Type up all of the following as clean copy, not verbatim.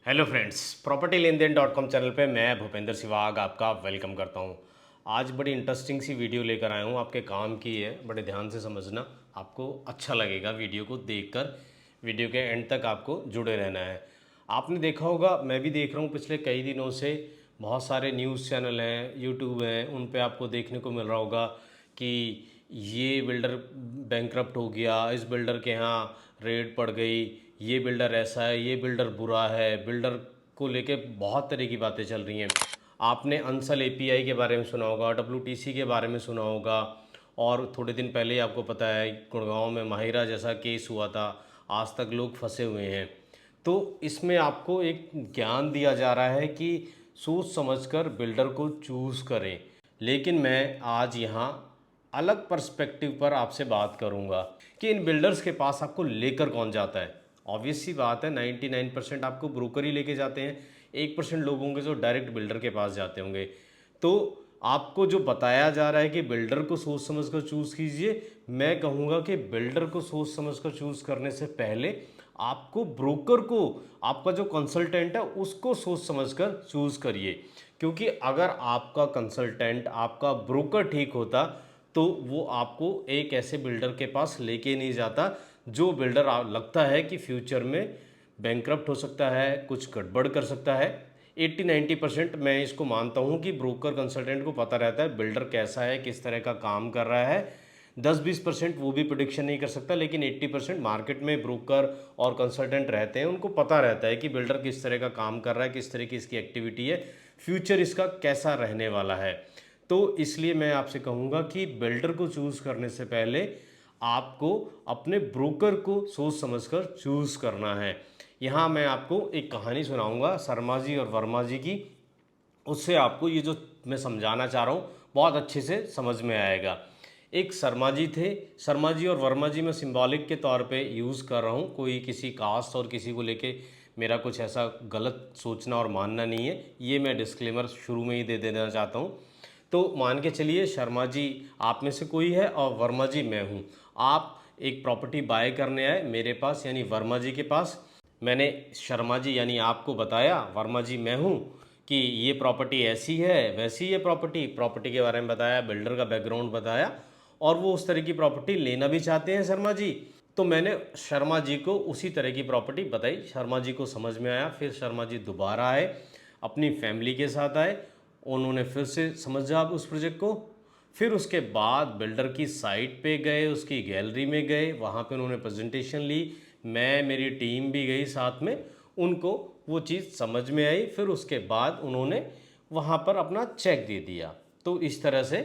Hello friends, property लेन then .com channel पे मैं भूपेंद्र सिवाग आपका वेलकम करता हूँ। आज बड़ी इंटरेस्टिंग सी वीडियो लेकर आया हूँ, आपके काम की है, बड़े ध्यान से समझना, आपको अच्छा लगेगा वीडियो को देखकर। वीडियो के एंड तक आपको जुड़े रहना है। आपने देखा होगा, मैं भी देख रहा हूँ पिछले कई दिनों से, बहुत सारे न्यूज़ चैनल हैं, यूट्यूब हैं, उन पे आपको देखने को मिल रहा होगा कि ये बिल्डर बैंकरप्ट हो गया, इस बिल्डर के यहाँ रेड पड़ गई, ये बिल्डर ऐसा है, ये बिल्डर बुरा है। बिल्डर को लेके बहुत तरह की बातें चल रही हैं। आपने अंसल एपीआई के बारे में सुना होगा, डब्ल्यूटीसी के बारे में सुना होगा, और थोड़े दिन पहले ही आपको पता है गुड़गांव में माहिरा जैसा केस हुआ था। आज तक लोग फंसे हुए हैं। तो इसमें आपको एक ज्ञान दिया जा रहा है कि सोच समझकर बिल्डर को चूज़ करें। लेकिन मैं आज यहाँ अलग पर्सपेक्टिव पर आपसे बात करूँगा कि इन बिल्डर्स के पास आपको लेकर कौन जाता है। ऑब्वियस सी बात है, 99% आपको ब्रोकर ही लेके जाते हैं, 1% लोग होंगे जो डायरेक्ट बिल्डर के पास जाते होंगे। तो आपको जो बताया जा रहा है कि बिल्डर को सोच समझ कर चूज़ कीजिए, मैं कहूँगा कि बिल्डर को सोच समझ कर चूज़ करने से पहले आपको ब्रोकर को, आपका जो कंसल्टेंट है उसको सोच समझकर चूज़ करिए। क्योंकि अगर आपका कंसल्टेंट, आपका ब्रोकर ठीक होता तो वो आपको एक ऐसे बिल्डर के पास लेके नहीं जाता जो बिल्डर लगता है कि फ्यूचर में बैंकरप्ट हो सकता है, कुछ गड़बड़ कर सकता है। 80-90% मैं इसको मानता हूँ कि ब्रोकर कंसल्टेंट को पता रहता है बिल्डर कैसा है, किस तरह का काम कर रहा है। 10-20% वो भी प्रिडिक्शन नहीं कर सकता, लेकिन 80% मार्केट में ब्रोकर और कंसल्टेंट रहते हैं, उनको पता रहता है कि बिल्डर किस तरह का काम कर रहा है, किस तरह की इसकी एक्टिविटी है, फ्यूचर इसका कैसा रहने वाला है। तो इसलिए मैं आपसे कहूँगा कि बिल्डर को चूज़ करने से पहले आपको अपने ब्रोकर को सोच समझकर चूज़ करना है। यहाँ मैं आपको एक कहानी सुनाऊंगा शर्मा जी और वर्मा जी की। उससे आपको ये जो मैं समझाना चाह रहा हूँ बहुत अच्छे से समझ में आएगा। एक शर्मा जी थे, शर्मा जी और वर्मा जी मैं सिंबॉलिक के तौर पे यूज़ कर रहा हूँ, कोई किसी कास्ट और किसी को लेके मेरा कुछ ऐसा गलत सोचना और मानना नहीं है, ये मैं डिस्क्लेमर शुरू में ही दे देना चाहता हूँ। तो मान के चलिए शर्मा जी आप में से कोई है और वर्मा जी मैं हूँ। आप एक प्रॉपर्टी बाय करने आए मेरे पास, यानी वर्मा जी के पास। मैंने शर्मा जी यानी आपको बताया, वर्मा जी मैं हूँ, कि ये प्रॉपर्टी ऐसी है वैसी है, प्रॉपर्टी प्रॉपर्टी के बारे में बताया, बिल्डर का बैकग्राउंड बताया, और वो उस तरह की प्रॉपर्टी लेना भी चाहते हैं शर्मा जी। तो मैंने शर्मा जी को उसी तरह की प्रॉपर्टी बताई, शर्मा जी को समझ में आया। फिर शर्मा जी दोबारा आए, अपनी फैमिली के साथ आए, उन्होंने फिर से समझा उस प्रोजेक्ट को। फिर उसके बाद बिल्डर की साइट पे गए, उसकी गैलरी में गए, वहाँ पे उन्होंने प्रेजेंटेशन ली, मैं मेरी टीम भी गई साथ में, उनको वो चीज़ समझ में आई। फिर उसके बाद उन्होंने वहाँ पर अपना चेक दे दिया। तो इस तरह से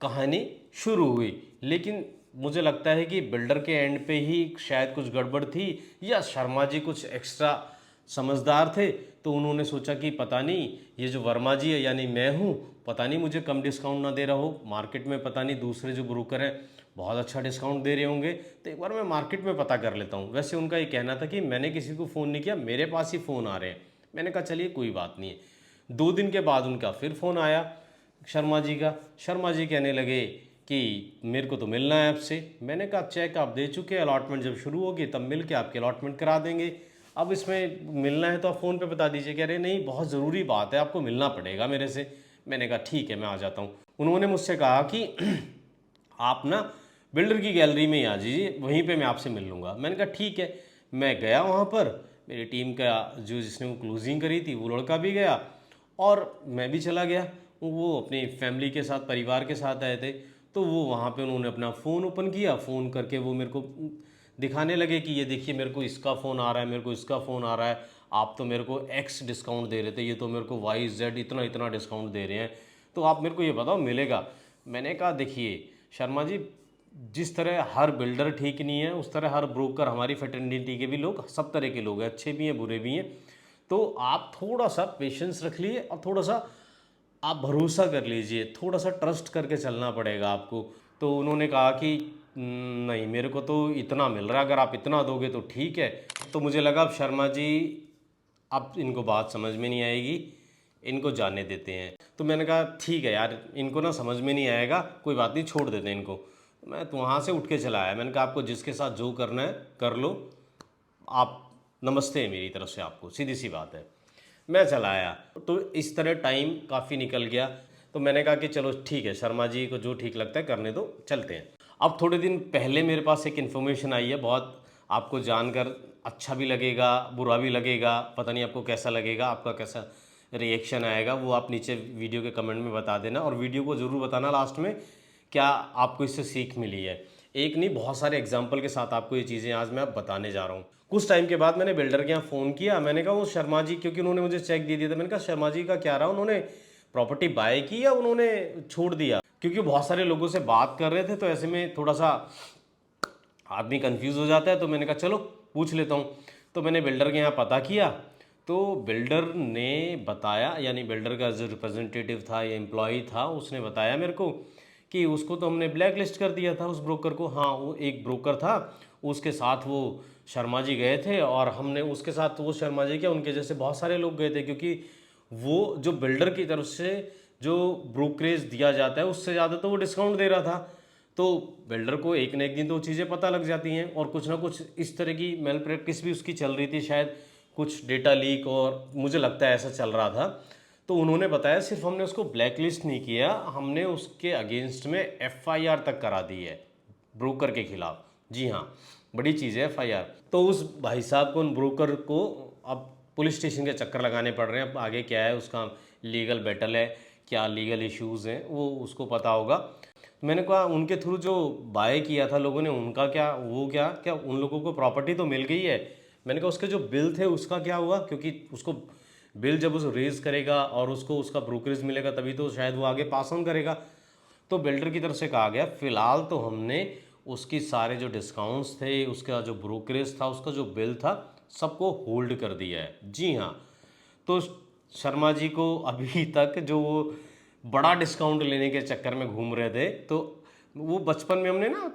कहानी शुरू हुई। लेकिन मुझे लगता है कि बिल्डर के एंड पे ही शायद कुछ गड़बड़ थी, या शर्मा जी कुछ एक्स्ट्रा समझदार थे, तो उन्होंने सोचा कि पता नहीं ये जो वर्मा जी है यानी मैं हूँ, पता नहीं मुझे कम डिस्काउंट ना दे रहा हो, मार्केट में पता नहीं दूसरे जो ब्रोकर हैं बहुत अच्छा डिस्काउंट दे रहे होंगे, तो एक बार मैं मार्केट में पता कर लेता हूँ। वैसे उनका ये कहना था कि मैंने किसी को फ़ोन नहीं किया, मेरे पास ही फ़ोन आ रहे हैं। मैंने कहा चलिए कोई बात नहीं है। 2 दिन के बाद उनका फिर फ़ोन आया शर्मा जी का। शर्मा जी कहने लगे कि मेरे को तो मिलना है आपसे। मैंने कहा चेक आप दे चुके हैं, अलॉटमेंट जब शुरू होगी तब मिल के आपकी अलॉटमेंट करा देंगे, अब इसमें मिलना है तो आप फ़ोन पे बता दीजिए। कह रहे नहीं बहुत ज़रूरी बात है, आपको मिलना पड़ेगा मेरे से। मैंने कहा ठीक है मैं आ जाता हूँ। उन्होंने मुझसे कहा कि आप ना बिल्डर की गैलरी में ही आ जाइए, वहीं पे मैं आपसे मिल लूँगा। मैंने कहा ठीक है। मैं गया वहाँ पर, मेरी टीम का जो जिसने वो क्लोजिंग करी थी वो लड़का भी गया और मैं भी चला गया। वो अपनी फैमिली के साथ, परिवार के साथ आए थे। तो वो वहाँ पे उन्होंने अपना फ़ोन ओपन किया, फ़ोन करके वो मेरे को दिखाने लगे कि ये देखिए मेरे को इसका फ़ोन आ रहा है, मेरे को इसका फ़ोन आ रहा है, आप तो मेरे को एक्स डिस्काउंट दे रहे थे, ये तो मेरे को वाई जेड इतना इतना डिस्काउंट दे रहे हैं, तो आप मेरे को ये बताओ मिलेगा। मैंने कहा देखिए शर्मा जी, जिस तरह हर बिल्डर ठीक नहीं है उस तरह हर ब्रोकर, हमारी फैटर्निटी के भी लोग सब तरह के लोग हैं, अच्छे भी हैं बुरे भी हैं। तो आप थोड़ा सा पेशेंस रख लिए और थोड़ा सा आप भरोसा कर लीजिए, थोड़ा सा ट्रस्ट करके चलना पड़ेगा आपको। तो उन्होंने कहा कि नहीं मेरे को तो इतना मिल रहा है, अगर आप इतना दोगे तो ठीक है। तो मुझे लगा अब शर्मा जी अब इनको बात समझ में नहीं आएगी, इनको जाने देते हैं। तो मैंने कहा ठीक है यार, इनको ना समझ में नहीं आएगा, कोई बात नहीं छोड़ देते हैं इनको। मैं तो वहाँ से उठ के चला आया। मैंने कहा आपको जिसके साथ जो करना है कर लो, आप नमस्ते मेरी तरफ से आपको, सीधी सी बात है। मैं चला आया, तो इस तरह टाइम काफ़ी निकल गया। तो मैंने कहा कि चलो ठीक है, शर्मा जी को जो ठीक लगता है करने दो, चलते हैं। अब थोड़े दिन पहले मेरे पास एक इन्फॉर्मेशन आई है, बहुत आपको जानकर अच्छा भी लगेगा, बुरा भी लगेगा, पता नहीं आपको कैसा लगेगा, आपका कैसा रिएक्शन आएगा, वो आप नीचे वीडियो के कमेंट में बता देना, और वीडियो को ज़रूर बताना लास्ट में क्या आपको इससे सीख मिली है। एक नहीं, बहुत सारे एग्जाम्पल के साथ आपको ये चीज़ें आज मैं बताने जा रहा हूँ। कुछ टाइम के बाद मैंने बिल्डर के यहाँ फ़ोन किया, मैंने कहा वो शर्मा जी, क्योंकि उन्होंने मुझे चेक दे दिया था, मैंने कहा शर्मा जी का क्या रहा, उन्होंने प्रॉपर्टी बाय की या उन्होंने छोड़ दिया, क्योंकि बहुत सारे लोगों से बात कर रहे थे, तो ऐसे में थोड़ा सा आदमी कंफ्यूज हो जाता है। तो मैंने कहा चलो पूछ लेता हूँ। तो मैंने बिल्डर के यहाँ पता किया, तो बिल्डर ने बताया, यानी बिल्डर का जो रिप्रेजेंटेटिव था या एम्प्लॉय था, उसने बताया मेरे को कि उसको तो हमने ब्लैक लिस्ट कर दिया था, उस ब्रोकर को। हाँ, वो एक ब्रोकर था, उसके साथ वो शर्मा जी गए थे, और हमने उसके साथ, वो शर्मा जी क्या, उनके जैसे बहुत सारे लोग गए थे, क्योंकि वो जो बिल्डर की तरफ से जो ब्रोकरेज दिया जाता है उससे ज़्यादा तो वो डिस्काउंट दे रहा था। तो बिल्डर को एक न एक दिन तो चीज़ें पता लग जाती हैं, और कुछ ना कुछ इस तरह की मेल प्रैक्टिस भी उसकी चल रही थी, शायद कुछ डेटा लीक, और मुझे लगता है ऐसा चल रहा था। तो उन्होंने बताया सिर्फ हमने उसको ब्लैक लिस्ट नहीं किया, हमने उसके अगेंस्ट में एफआईआर तक करा दी है, ब्रोकर के खिलाफ। जी हाँ, बड़ी चीज़ है एफआईआर। तो उस भाई साहब को, उन ब्रोकर को अब पुलिस स्टेशन के चक्कर लगाने पड़ रहे हैं। अब आगे क्या है, उसका लीगल बैटल है, क्या लीगल इश्यूज़ हैं, वो उसको पता होगा। मैंने कहा उनके थ्रू जो बाय किया था लोगों ने, उनका क्या, वो क्या क्या उन लोगों को प्रॉपर्टी तो मिल गई है। मैंने कहा उसके जो बिल थे उसका क्या हुआ, क्योंकि उसको बिल जब उस रेज करेगा और उसको उसका ब्रोकरेज मिलेगा तभी तो शायद वो आगे पास ऑन करेगा। तो बिल्डर की तरफ से कहा गया फिलहाल तो हमने उसकी सारे जो डिस्काउंट्स थे, उसका जो ब्रोकरेज था, उसका जो बिल था, सबको होल्ड कर दिया है। जी हाँ। तो शर्मा जी को अभी तक जो वो बड़ा डिस्काउंट लेने के चक्कर में घूम रहे थे, तो वो बचपन में हमने ना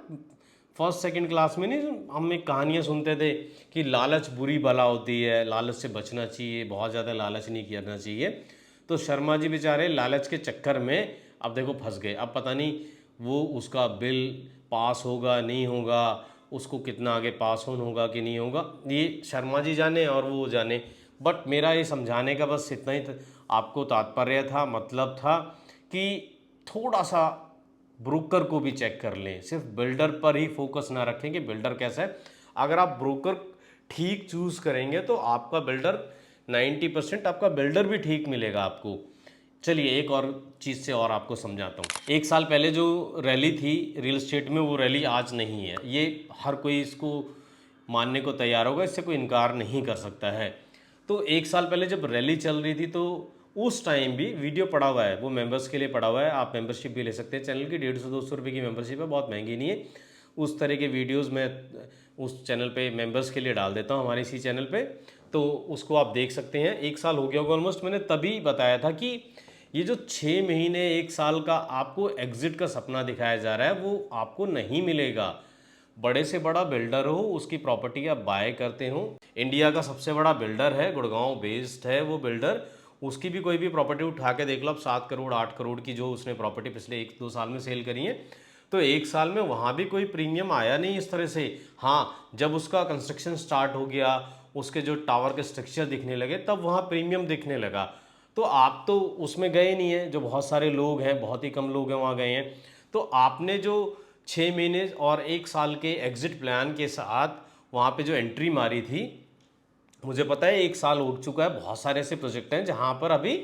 फर्स्ट सेकंड क्लास में नहीं, हम एक कहानियाँ सुनते थे कि लालच बुरी बला होती है, लालच से बचना चाहिए, बहुत ज़्यादा लालच नहीं करना चाहिए। तो शर्मा जी बेचारे लालच के चक्कर में अब देखो फंस गए। अब पता नहीं वो उसका बिल पास होगा नहीं होगा, उसको कितना आगे पास ऑन होगा कि नहीं होगा, ये शर्मा जी जाने और वो जाने। बट मेरा ये समझाने का बस इतना ही आपको तात्पर्य था, मतलब था कि थोड़ा सा ब्रोकर को भी चेक कर लें, सिर्फ बिल्डर पर ही फोकस ना रखें कि बिल्डर कैसा है। अगर आप ब्रोकर ठीक चूज़ करेंगे तो आपका बिल्डर 90% आपका बिल्डर भी ठीक मिलेगा आपको। चलिए एक और चीज़ से और आपको समझाता हूँ। एक साल पहले जो रैली थी रियल एस्टेट में, वो रैली आज नहीं है, ये हर कोई इसको मानने को तैयार होगा, इससे कोई इनकार नहीं कर सकता है। तो एक साल पहले जब रैली चल रही थी, तो उस टाइम भी वीडियो पड़ा हुआ है, वो मेंबर्स के लिए पड़ा हुआ है, आप मेंबरशिप भी ले सकते हैं चैनल की। 150-200 रुपये की मेंबरशिप है, बहुत महंगी नहीं है। उस तरह के वीडियोस मैं उस चैनल पे मेंबर्स के लिए डाल देता हूँ, हमारे इसी चैनल पे, तो उसको आप देख सकते हैं। एक साल हो गया होगा ऑलमोस्ट, मैंने तभी बताया था कि ये जो 6 महीने 1 साल का आपको एग्जिट का सपना दिखाया जा रहा है, वो आपको नहीं मिलेगा। बड़े से बड़ा बिल्डर हो, उसकी प्रॉपर्टी आप बाय करते हो, इंडिया का सबसे बड़ा बिल्डर है, गुड़गांव बेस्ड है वो बिल्डर, उसकी भी कोई भी प्रॉपर्टी उठा के देख लो आप, 7 करोड़ 8 करोड़ की जो उसने प्रॉपर्टी पिछले 1-2 साल में सेल करी है, तो 1 साल में वहाँ भी कोई प्रीमियम आया नहीं इस तरह से। हाँ, जब उसका कंस्ट्रक्शन स्टार्ट हो गया, उसके जो टावर के स्ट्रक्चर दिखने लगे, तब वहाँ प्रीमियम दिखने लगा। तो आप तो उसमें गए नहीं हैं, जो बहुत सारे लोग हैं, बहुत ही कम लोग हैं वहाँ गए हैं। तो आपने जो 6 महीने और 1 साल के एग्जिट प्लान के साथ वहाँ पे जो एंट्री मारी थी, मुझे पता है 1 साल हो चुका है, बहुत सारे ऐसे प्रोजेक्ट हैं जहाँ पर अभी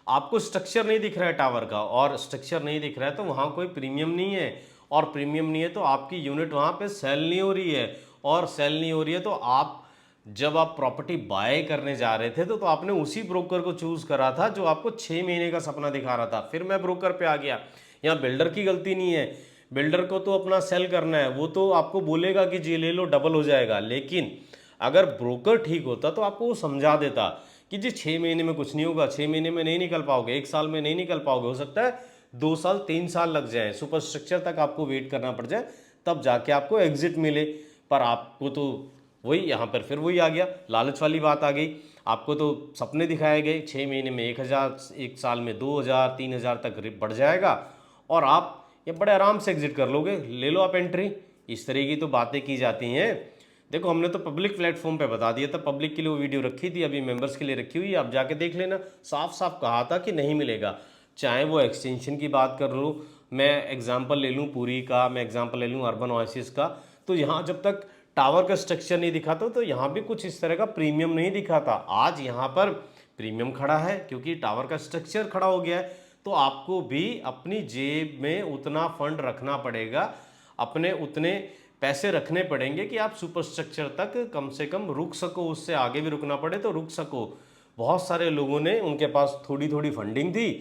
आपको स्ट्रक्चर नहीं दिख रहा है टावर का, और स्ट्रक्चर नहीं दिख रहा है तो वहाँ कोई प्रीमियम नहीं है, और प्रीमियम नहीं है तो आपकी यूनिट वहाँ पे सेल नहीं हो रही है, और सेल नहीं हो रही है तो आप जब आप प्रॉपर्टी बाय करने जा रहे थे तो आपने उसी ब्रोकर को चूज करा था जो आपको 6 महीने का सपना दिखा रहा था। फिर मैं ब्रोकर पे आ गया। यहाँ बिल्डर की गलती नहीं है, बिल्डर को तो अपना सेल करना है, वो तो आपको बोलेगा कि जी ले लो डबल हो जाएगा, लेकिन अगर ब्रोकर ठीक होता तो आपको वो समझा देता कि जी 6 महीने में कुछ नहीं होगा, 6 महीने में नहीं निकल पाओगे, 1 साल में नहीं निकल पाओगे, हो सकता है 2 साल 3 साल लग जाए, सुपर स्ट्रक्चर तक आपको वेट करना पड़ जाए, तब जाके आपको एग्जिट मिले। पर आपको तो वही, यहाँ पर फिर वही आ गया, लालच वाली बात आ गई। आपको तो सपने दिखाए गए 6 महीने में 1,000, 1 साल में 2,000 3,000 तक बढ़ जाएगा, और आप ये बड़े आराम से एग्जिट कर लोगे, ले लो आप एंट्री। इस तरह की तो बातें की जाती हैं देखो हमने तो पब्लिक प्लेटफॉर्म पे बता दिया था, पब्लिक के लिए वो वीडियो रखी थी, अभी मेंबर्स के लिए रखी हुई है, आप जाके देख लेना। साफ साफ कहा था कि नहीं मिलेगा। चाहे वो एक्सटेंशन की बात कर लो, मैं एग्जांपल ले लूँ पूरी का, मैं एग्जांपल ले लूँ अर्बन ओएसिस का, तो यहाँ जब तक टावर का स्ट्रक्चर नहीं दिखा था तो यहाँ भी कुछ इस तरह का प्रीमियम नहीं दिखा था। आज यहाँ पर प्रीमियम खड़ा है क्योंकि टावर का स्ट्रक्चर खड़ा हो गया है। तो आपको भी अपनी जेब में उतना फंड रखना पड़ेगा, अपने उतने पैसे रखने पड़ेंगे कि आप सुपर स्ट्रक्चर तक कम से कम रुक सको, उससे आगे भी रुकना पड़े तो रुक सको। बहुत सारे लोगों ने, उनके पास थोड़ी थोड़ी फंडिंग थी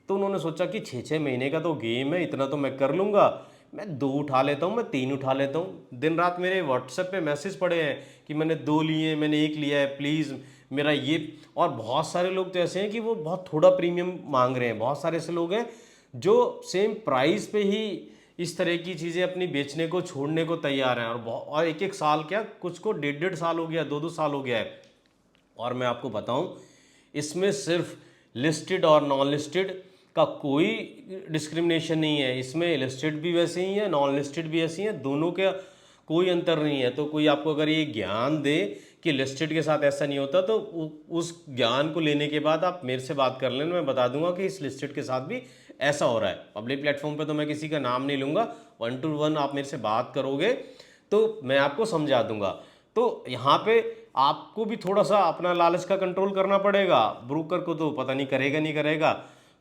तो उन्होंने सोचा कि 6-6 महीने का तो गेम है, इतना तो मैं कर लूँगा, मैं 2 उठा लेता हूँ, मैं 3 उठा लेता हूँ। दिन रात मेरे व्हाट्सएप पे मैसेज पड़े हैं कि मैंने 2 लिए, मैंने 1 लिया है, प्लीज़ मेरा ये। और बहुत सारे लोग तो ऐसे हैं कि वो बहुत थोड़ा प्रीमियम मांग रहे हैं। बहुत सारे ऐसे लोग हैं जो सेम प्राइस पे ही इस तरह की चीज़ें अपनी बेचने को, छोड़ने को तैयार हैं। और 1-1 साल क्या, कुछ को 1.5-1.5 साल हो गया, 2-2 साल हो गया है। और मैं आपको बताऊं, इसमें सिर्फ लिस्टेड और नॉन लिस्टेड का कोई डिस्क्रिमिनेशन नहीं है। इसमें लिस्टेड भी वैसे ही है, नॉन लिस्टेड भी ऐसी हैं, दोनों का कोई अंतर नहीं है। तो कोई आपको अगर ये ज्ञान दे कि लिस्टेड के साथ ऐसा नहीं होता, तो उस ज्ञान को लेने के बाद आप मेरे से बात कर लेना, मैं बता दूंगा कि इस लिस्टेड के साथ भी ऐसा हो रहा है। पब्लिक प्लेटफॉर्म पे तो मैं किसी का नाम नहीं लूँगा, 1 to 1 आप मेरे से बात करोगे तो मैं आपको समझा दूंगा। तो यहाँ पे आपको भी थोड़ा सा अपना लालच का कंट्रोल करना पड़ेगा। ब्रोकर को तो पता नहीं करेगा नहीं करेगा,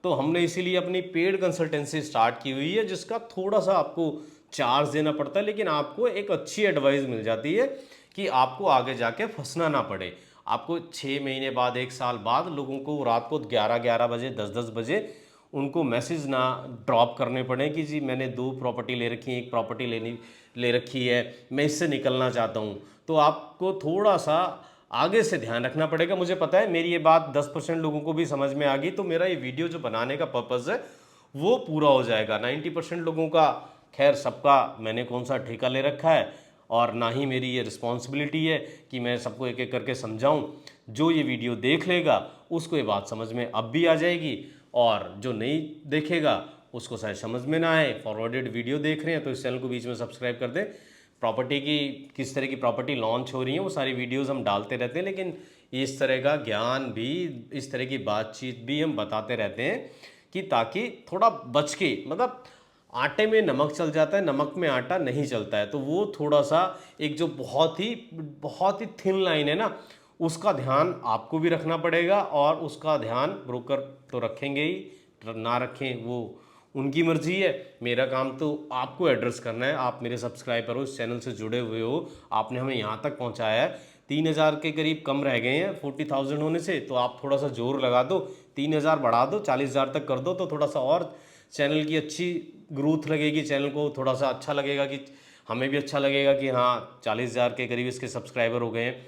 तो हमने इसीलिए अपनी पेड कंसल्टेंसी स्टार्ट की हुई है, जिसका थोड़ा सा आपको चार्ज देना पड़ता है, लेकिन आपको एक अच्छी एडवाइस मिल जाती है कि आपको आगे जाके फंसना ना पड़े। आपको 6 महीने बाद, 1 साल बाद लोगों को रात को 11-11 बजे, 10-10 बजे उनको मैसेज ना ड्रॉप करने पड़े कि जी मैंने 2 प्रॉपर्टी ले रखी है, 1 प्रॉपर्टी ले रखी है, मैं इससे निकलना चाहता हूँ। तो आपको थोड़ा सा आगे से ध्यान रखना पड़ेगा। मुझे पता है मेरी ये बात 10% लोगों को भी समझ में आ गई, तो मेरा ये वीडियो जो बनाने का पर्पज़ है वो पूरा हो जाएगा। 90% लोगों का, खैर सबका मैंने कौन सा ठेका ले रखा है, और ना ही मेरी ये रिस्पॉन्सिबिलिटी है कि मैं सबको एक एक करके समझाऊं। जो ये वीडियो देख लेगा उसको ये बात समझ में अब भी आ जाएगी, और जो नहीं देखेगा उसको शायद समझ में ना आए। फॉरवर्डेड वीडियो देख रहे हैं तो इस चैनल को बीच में सब्सक्राइब कर दें। प्रॉपर्टी की, किस तरह की प्रॉपर्टी लॉन्च हो रही है वो सारी वीडियोस हम डालते रहते हैं, लेकिन इस तरह का ज्ञान भी, इस तरह की बातचीत भी हम बताते रहते हैं कि ताकि थोड़ा बच के, मतलब आटे में नमक चल जाता है, नमक में आटा नहीं चलता है। तो वो थोड़ा सा एक जो बहुत ही थिन लाइन है ना, उसका ध्यान आपको भी रखना पड़ेगा, और उसका ध्यान ब्रोकर तो रखेंगे ही, ना रखें वो उनकी मर्जी है। मेरा काम तो आपको एड्रेस करना है। आप मेरे सब्सक्राइबर हो, इस चैनल से जुड़े हुए हो, आपने हमें यहाँ तक पहुँचाया है। 3,000 के करीब कम रह गए हैं 40,000 होने से, तो आप थोड़ा सा जोर लगा दो, 3,000 बढ़ा दो, 40,000 तक कर दो, तो थोड़ा सा और चैनल की अच्छी ग्रोथ लगेगी, चैनल को थोड़ा सा अच्छा लगेगा, कि हमें भी अच्छा लगेगा कि हाँ 40,000 के करीब इसके सब्सक्राइबर हो गए हैं।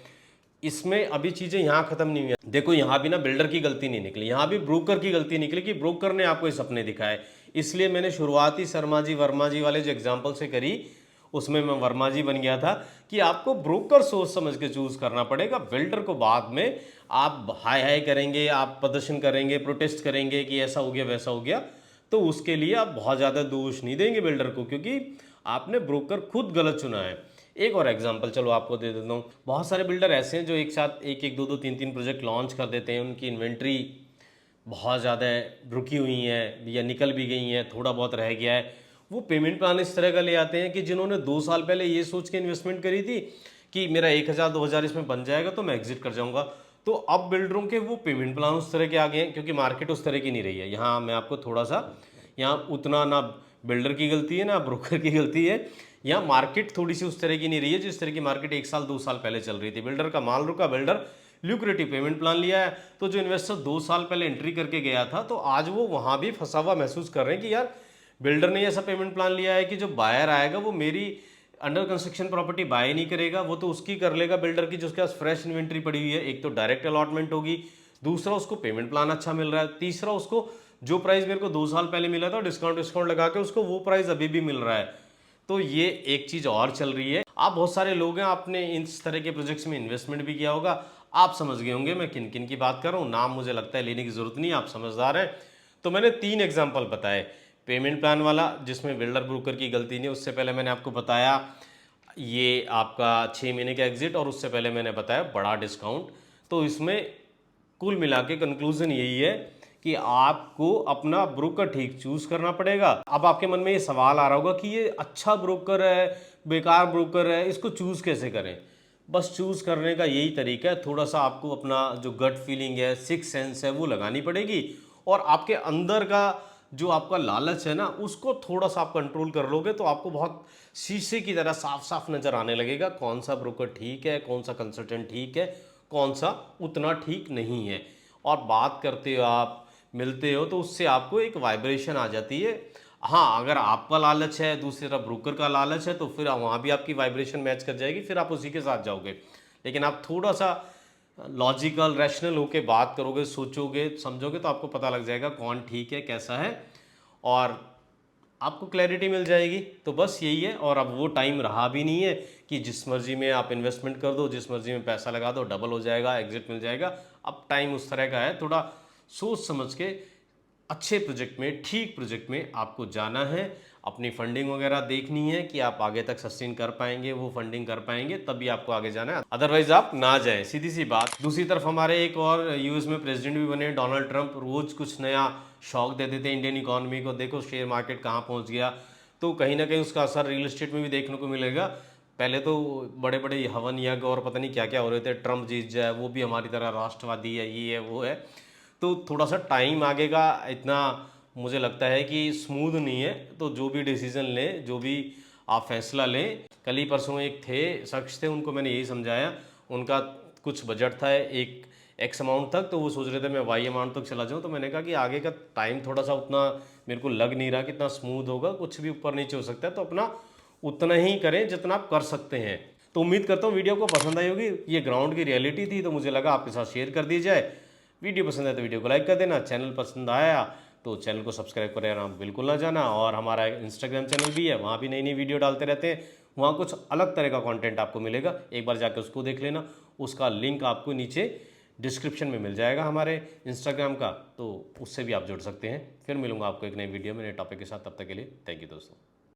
इसमें अभी चीज़ें यहाँ ख़त्म नहीं हुई हैं। देखो यहाँ भी ना बिल्डर की गलती नहीं निकली, यहाँ भी ब्रोकर की गलती निकली कि ब्रोकर ने आपको ये सपने दिखाए। इसलिए मैंने शुरुआती शर्मा जी वर्मा जी वाले जो एग्जाम्पल से करी, उसमें मैं वर्मा जी बन गया था कि आपको ब्रोकर सोच समझ के चूज करना पड़ेगा। बिल्डर को बाद में आप हाय हाय करेंगे, आप प्रदर्शन करेंगे, प्रोटेस्ट करेंगे कि ऐसा हो गया वैसा हो गया, तो उसके लिए आप बहुत ज़्यादा दोष नहीं देंगे बिल्डर को, क्योंकि आपने ब्रोकर खुद गलत चुना है। एक और एग्जांपल चलो आपको दे देता हूँ। बहुत सारे बिल्डर ऐसे हैं जो एक साथ एक एक दो दो तीन तीन प्रोजेक्ट लॉन्च कर देते हैं, उनकी इन्वेंट्री बहुत ज़्यादा रुकी हुई है या निकल भी गई हैं, थोड़ा बहुत रह गया है। वो पेमेंट प्लान इस तरह का ले आते हैं कि जिन्होंने 2 साल पहले ये सोच के इन्वेस्टमेंट करी थी कि मेरा 1,000-2,000 इसमें बन जाएगा तो मैं एग्जिट कर जाऊंगा, तो अब बिल्डरों के वो पेमेंट प्लान उस तरह के आ गए हैं, क्योंकि मार्केट उस तरह की नहीं रही है। यहाँ मैं आपको थोड़ा सा, यहाँ उतना ना बिल्डर की गलती है ना ब्रोकर की गलती है, यहाँ मार्केट थोड़ी सी उस तरह की नहीं रही है जिस तरह की मार्केट 1 साल 2 साल पहले चल रही थी। बिल्डर का माल रुका, बिल्डर ल्यूक्रेटिव पेमेंट प्लान लिया है, तो जो इन्वेस्टर 2 साल पहले एंट्री करके गया था, तो आज वो वहां भी फंसा हुआ महसूस कर रहे हैं कि यार बिल्डर ने ऐसा पेमेंट प्लान लिया है कि जो बायर आएगा वो मेरी अंडर कंस्ट्रक्शन प्रॉपर्टी बाय नहीं करेगा, वो तो उसकी कर लेगा बिल्डर की जिसके पास फ्रेश इन्वेंट्री पड़ी हुई है। एक तो डायरेक्ट अलॉटमेंट होगी, दूसरा उसको पेमेंट प्लान अच्छा मिल रहा है, तीसरा उसको जो प्राइस मेरे को 2 साल पहले मिला था डिस्काउंट डिस्काउंट लगा के उसको वो प्राइस अभी भी मिल रहा है। तो ये एक चीज और चल रही है। आप बहुत सारे लोग हैं, आपने इस तरह के प्रोजेक्ट्स में इन्वेस्टमेंट भी किया होगा, आप समझ गए होंगे मैं किन किन की बात कर रहा हूँ। नाम मुझे लगता है लेने की जरूरत नहीं, आप समझदार हैं। तो मैंने 3 एग्जाम्पल बताए। पेमेंट प्लान वाला जिसमें बिल्डर ब्रोकर की गलती नहीं, उससे पहले मैंने आपको बताया ये आपका 6 महीने का एग्जिट, और उससे पहले मैंने बताया बड़ा डिस्काउंट। तो इसमें कुल मिला के कंक्लूजन यही है कि आपको अपना ब्रोकर ठीक चूज करना पड़ेगा। अब आपके मन में ये सवाल आ रहा होगा कि ये अच्छा ब्रोकर है, बेकार ब्रोकर है, इसको चूज कैसे करें। बस चूज करने का यही तरीका है, थोड़ा सा आपको अपना जो गट फीलिंग है, सिक्स सेंस है, वो लगानी पड़ेगी, और आपके अंदर का जो आपका लालच है ना, उसको थोड़ा सा आप कंट्रोल कर लोगे तो आपको बहुत शीशे की तरह साफ साफ नजर आने लगेगा कौन सा ब्रोकर ठीक है, कौन सा कंसल्टेंट ठीक है, कौन सा उतना ठीक नहीं है। और बात करते हो आप, मिलते हो, तो उससे आपको एक वाइब्रेशन आ जाती है। हाँ, अगर आपका लालच है, दूसरी तरफ ब्रोकर का लालच है, तो फिर वहाँ भी आपकी वाइब्रेशन मैच कर जाएगी, फिर आप उसी के साथ जाओगे। लेकिन आप थोड़ा सा लॉजिकल रैशनल होके बात करोगे, सोचोगे, समझोगे, तो आपको पता लग जाएगा कौन ठीक है, कैसा है, और आपको क्लैरिटी मिल जाएगी। तो बस यही है। और अब वो टाइम रहा भी नहीं है कि जिस मर्जी में आप इन्वेस्टमेंट कर दो, जिस मर्जी में पैसा लगा दो, डबल हो जाएगा, एग्जिट मिल जाएगा। अब टाइम उस तरह का है, थोड़ा सोच समझ के अच्छे प्रोजेक्ट में, ठीक प्रोजेक्ट में आपको जाना है। अपनी फंडिंग वगैरह देखनी है कि आप आगे तक सस्टेन कर पाएंगे, वो फंडिंग कर पाएंगे, तभी आपको आगे जाना है, अदरवाइज आप ना जाए, सीधी सी बात। दूसरी तरफ हमारे एक और यूएस में प्रेसिडेंट भी बने डोनाल्ड ट्रंप, रोज कुछ नया शौक दे देते हैं इंडियन इकोनॉमी को। देखो शेयर मार्केट कहाँ पहुँच गया। तो कहीं ना कहीं उसका असर रियल एस्टेट में भी देखने को मिलेगा। पहले तो बड़े बड़े हवन यज्ञ और पता नहीं क्या क्या हो रहे थे, ट्रंप जीत जाए, वो भी हमारी तरह राष्ट्रवादी है, ये है, वो है। तो थोड़ा सा टाइम आगे का इतना मुझे लगता है कि स्मूथ नहीं है। तो जो भी डिसीजन लें, जो भी आप फैसला लें, कल ही परसों एक थे शख्स थे, उनको मैंने यही समझाया। उनका कुछ बजट था एक एक्स अमाउंट तक, तो वो सोच रहे थे मैं वाई अमाउंट तक चला जाऊँ। तो मैंने कहा कि आगे का टाइम थोड़ा सा उतना मेरे को लग नहीं रहा कि इतना स्मूथ होगा, कुछ भी ऊपर नीचे हो सकता है, तो अपना उतना ही करें जितना आप कर सकते हैं। तो उम्मीद करता हूँ वीडियो को पसंद आई होगी। ये ग्राउंड की रियलिटी थी, तो मुझे लगा आपके साथ शेयर कर दी जाए। वीडियो पसंद है तो वीडियो को लाइक कर देना, चैनल पसंद आया तो चैनल को सब्सक्राइब करना बिल्कुल ना जाना। और हमारा इंस्टाग्राम चैनल भी है, वहाँ भी नई नई वीडियो डालते रहते हैं, वहाँ कुछ अलग तरह का कंटेंट आपको मिलेगा, एक बार जाकर उसको देख लेना। उसका लिंक आपको नीचे डिस्क्रिप्शन में मिल जाएगा हमारे इंस्टाग्राम का, तो उससे भी आप जुड़ सकते हैं। फिर मिलूंगा आपको एक नई वीडियो में नए टॉपिक के साथ, तब तक के लिए थैंक यू दोस्तों।